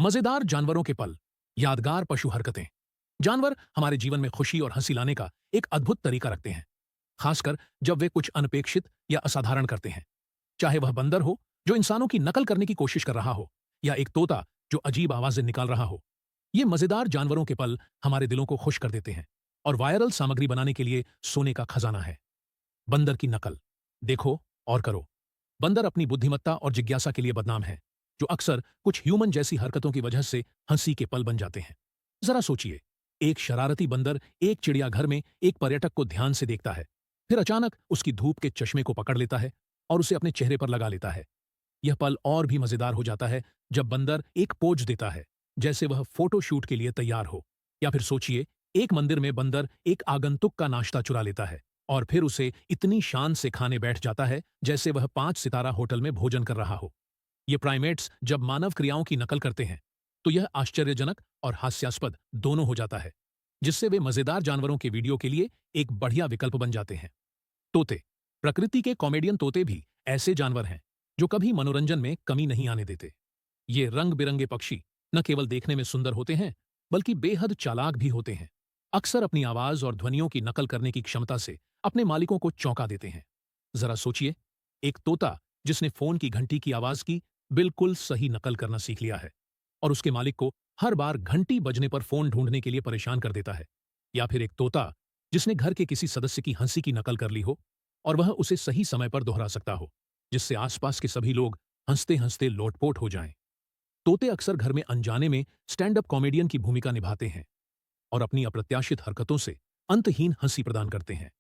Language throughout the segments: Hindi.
मजेदार जानवरों के पल, यादगार पशु हरकतें। जानवर हमारे जीवन में खुशी और हंसी लाने का एक अद्भुत तरीका रखते हैं, खासकर जब वे कुछ अनपेक्षित या असाधारण करते हैं। चाहे वह बंदर हो जो इंसानों की नकल करने की कोशिश कर रहा हो, या एक तोता जो अजीब आवाजें निकाल रहा हो। ये मजेदार जानवरों के पल हमारे दिलों को खुश कर देते हैं और वायरल सामग्री बनाने के लिए सोने का खजाना है। बंदर की नकल, देखो और करो। बंदर अपनी बुद्धिमत्ता और जिज्ञासा के लिए बदनाम है, जो अक्सर कुछ ह्यूमन जैसी हरकतों की वजह से हंसी के पल बन जाते हैं। जरा सोचिए, एक शरारती बंदर एक चिड़ियाघर में एक पर्यटक को ध्यान से देखता है, फिर अचानक उसकी धूप के चश्मे को पकड़ लेता है और उसे अपने चेहरे पर लगा लेता है। यह पल और भी मजेदार हो जाता है जब बंदर एक पोज देता है, जैसे वह फोटो शूट के लिए तैयार हो। या फिर सोचिए, एक मंदिर में बंदर एक आगंतुक का नाश्ता चुरा लेता है और फिर उसे इतनी शान से खाने बैठ जाता है जैसे वह 5 सितारा होटल में भोजन कर रहा हो। ये प्राइमेट्स जब मानव क्रियाओं की नकल करते हैं तो यह आश्चर्यजनक और हास्यास्पद दोनों हो जाता है, जिससे वे मजेदार जानवरों के वीडियो के लिए एक बढ़िया विकल्प बन जाते हैं। तोते, प्रकृति के कॉमेडियन तोते भी ऐसे जानवर हैं जो कभी मनोरंजन में कमी नहीं आने देते। ये रंग बिरंगे पक्षी न केवल देखने में सुंदर होते हैं, बल्कि बेहद चालाक भी होते हैं। अक्सर अपनी आवाज और ध्वनियों की नकल करने की क्षमता से अपने मालिकों को चौंका देते हैं। जरा सोचिए, एक तोता जिसने फोन की घंटी की आवाज की बिल्कुल सही नकल करना सीख लिया है और उसके मालिक को हर बार घंटी बजने पर फोन ढूंढने के लिए परेशान कर देता है। या फिर एक तोता जिसने घर के किसी सदस्य की हंसी की नकल कर ली हो और वह उसे सही समय पर दोहरा सकता हो, जिससे आसपास के सभी लोग हंसते हंसते लोटपोट हो जाएं। तोते अक्सर घर में अनजाने में स्टैंड अप कॉमेडियन की भूमिका निभाते हैं और अपनी अप्रत्याशित हरकतों से अंतहीन हंसी प्रदान करते हैं।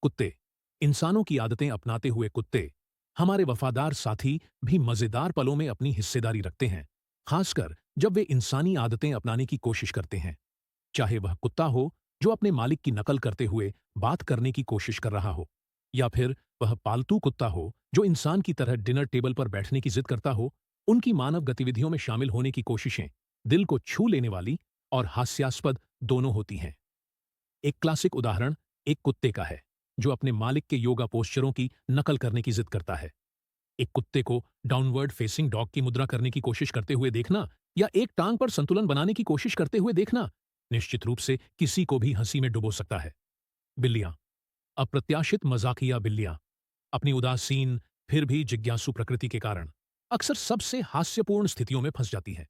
कुत्ते, इंसानों की आदतें अपनाते हुए कुत्ते, हमारे वफादार साथी भी मजेदार पलों में अपनी हिस्सेदारी रखते हैं, खासकर जब वे इंसानी आदतें अपनाने की कोशिश करते हैं। चाहे वह कुत्ता हो जो अपने मालिक की नकल करते हुए बात करने की कोशिश कर रहा हो, या फिर वह पालतू कुत्ता हो जो इंसान की तरह डिनर टेबल पर बैठने की जिद करता हो, उनकी मानव गतिविधियों में शामिल होने की कोशिशें दिल को छू लेने वाली और हास्यास्पद दोनों होती हैं। एक क्लासिक उदाहरण एक कुत्ते का है जो अपने मालिक के योगा पोस्चरों की नकल करने की जिद करता है। एक कुत्ते को डाउनवर्ड फेसिंग डॉग की मुद्रा करने की कोशिश करते हुए देखना या एक टांग पर संतुलन बनाने की कोशिश करते हुए देखना निश्चित रूप से किसी को भी हंसी में डुबो सकता है। बिल्लियां, अप्रत्याशित मजाकिया बिल्लियां, अपनी उदासीन फिर भी जिज्ञासु प्रकृति के कारण अक्सर सबसे हास्यपूर्ण स्थितियों में फंस जाती हैं।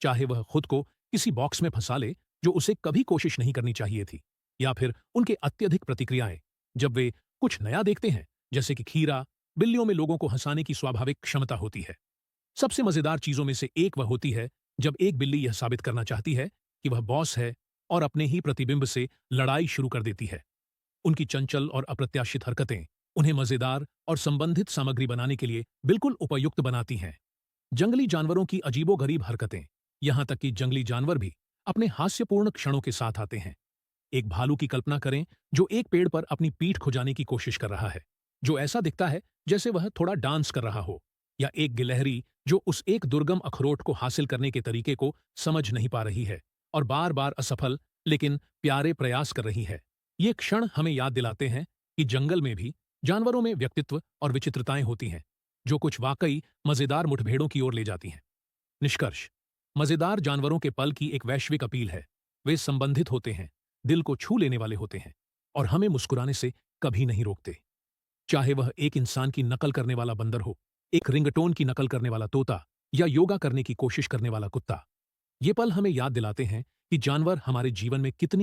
चाहे वह खुद को किसी बॉक्स में फंसा ले जो उसे कभी कोशिश नहीं करनी चाहिए थी, या फिर उनके अत्यधिक प्रतिक्रियाएं जब वे कुछ नया देखते हैं, जैसे कि खीरा। बिल्लियों में लोगों को हंसाने की स्वाभाविक क्षमता होती है। सबसे मजेदार चीजों में से एक वह होती है जब एक बिल्ली यह साबित करना चाहती है कि वह बॉस है और अपने ही प्रतिबिंब से लड़ाई शुरू कर देती है। उनकी चंचल और अप्रत्याशित हरकतें उन्हें मजेदार और संबंधित सामग्री बनाने के लिए बिल्कुल उपयुक्त बनाती हैं। जंगली जानवरों की अजीबोगरीब हरकतें, यहां तक कि जंगली जानवर भी अपने हास्यपूर्ण क्षणों के साथ आते हैं। एक भालू की कल्पना करें जो एक पेड़ पर अपनी पीठ खुजाने की कोशिश कर रहा है, जो ऐसा दिखता है जैसे वह थोड़ा डांस कर रहा हो। या एक गिलहरी जो उस एक दुर्गम अखरोट को हासिल करने के तरीके को समझ नहीं पा रही है और बार बार असफल लेकिन प्यारे प्रयास कर रही है। ये क्षण हमें याद दिलाते हैं कि जंगल में भी जानवरों में व्यक्तित्व और विचित्रताएं होती हैं, जो कुछ वाकई मजेदार मुठभेड़ों की ओर ले जाती हैं। निष्कर्ष, मजेदार जानवरों के पल की एक वैश्विक अपील है। वे संबंधित होते हैं, दिल को छू लेने वाले होते हैं और हमें मुस्कुराने से कभी नहीं रोकते। चाहे वह एक इंसान की नकल करने वाला बंदर हो, एक रिंगटोन की नकल करने वाला तोता, या योगा करने की कोशिश करने वाला कुत्ता, ये पल हमें याद दिलाते हैं कि जानवर हमारे जीवन में कितनी